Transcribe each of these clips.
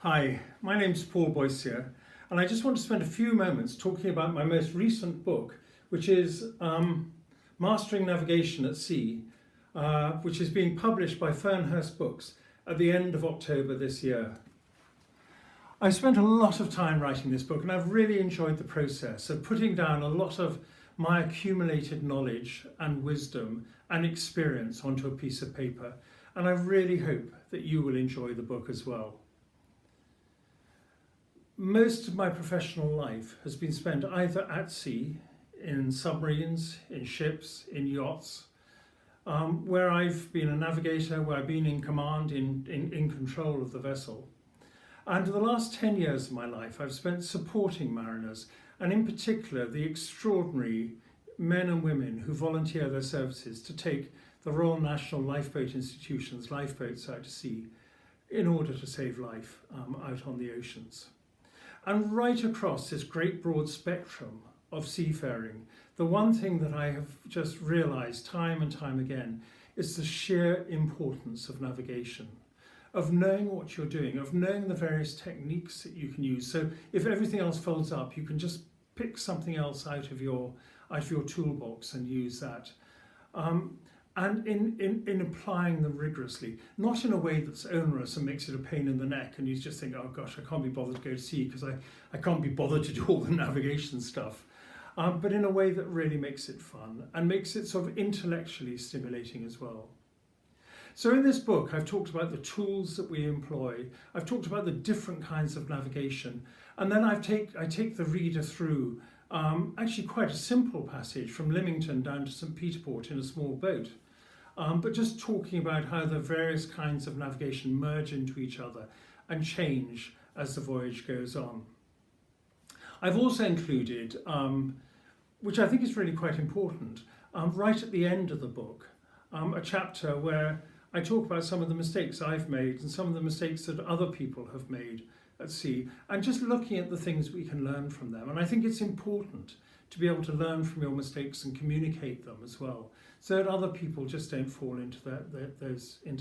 Hi, my name's Paul Boissier, and I just want to spend a few moments talking about my most recent book, which is Mastering Navigation at Sea, which is being published by Fernhurst books at the end of October this year. I spent a lot of time writing this book, and I've really enjoyed the process of putting down a lot of my accumulated knowledge and wisdom and experience onto a piece of paper, and I really hope that you will enjoy the book as well. Most of my professional life has been spent either at sea, in submarines, in ships, in yachts, where I've been a navigator, where I've been in command, in control of the vessel. And for the last 10 years of my life, I've spent supporting mariners, and in particular the extraordinary men and women who volunteer their services to take the Royal National Lifeboat Institution's lifeboats out to sea in order to save life out on the oceans. And right across this great broad spectrum of seafaring, the one thing that I have just realised time and time again is the sheer importance of navigation, of knowing what you're doing, of knowing the various techniques that you can use. So if everything else folds up, you can just pick something else out of your toolbox and use that. And in applying them rigorously, not in a way that's onerous and makes it a pain in the neck and you just think, oh gosh, I can't be bothered to go to sea because I can't be bothered to do all the navigation stuff, but in a way that really makes it fun and makes it sort of intellectually stimulating as well. So in this book, I've talked about the tools that we employ, I've talked about the different kinds of navigation, and then I take the reader through actually quite a simple passage from Lymington down to St. Peterport in a small boat, but just talking about how the various kinds of navigation merge into each other and change as the voyage goes on. I've also included, which I think is really quite important, right at the end of the book, a chapter where I talk about some of the mistakes I've made and some of the mistakes that other people have made at sea, and just looking at the things we can learn from them. And I think it's important to be able to learn from your mistakes and communicate them as well, so that other people just don't fall into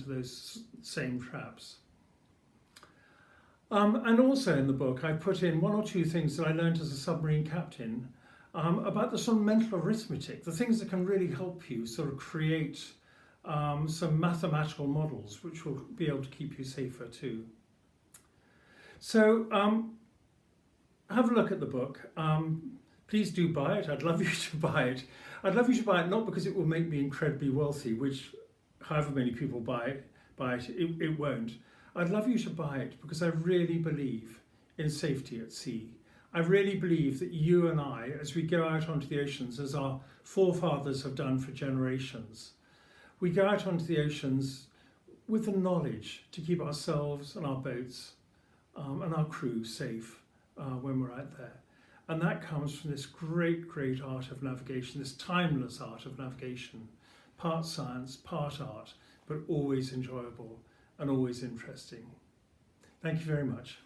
those same traps. And also in the book, I put in one or two things that I learned as a submarine captain about the sort of mental arithmetic, the things that can really help you sort of create some mathematical models which will be able to keep you safer too. So have a look at the book. Please do buy it. I'd love you to buy it. I'd love you to buy it not because it will make me incredibly wealthy, which however many people buy it, it won't. I'd love you to buy it because I really believe in safety at sea. I really believe that you and I, as we go out onto the oceans, as our forefathers have done for generations, we go out onto the oceans with the knowledge to keep ourselves and our boats and our crew safe when we're out there. And that comes from this great, great art of navigation, this timeless art of navigation, part science, part art, but always enjoyable and always interesting. Thank you very much.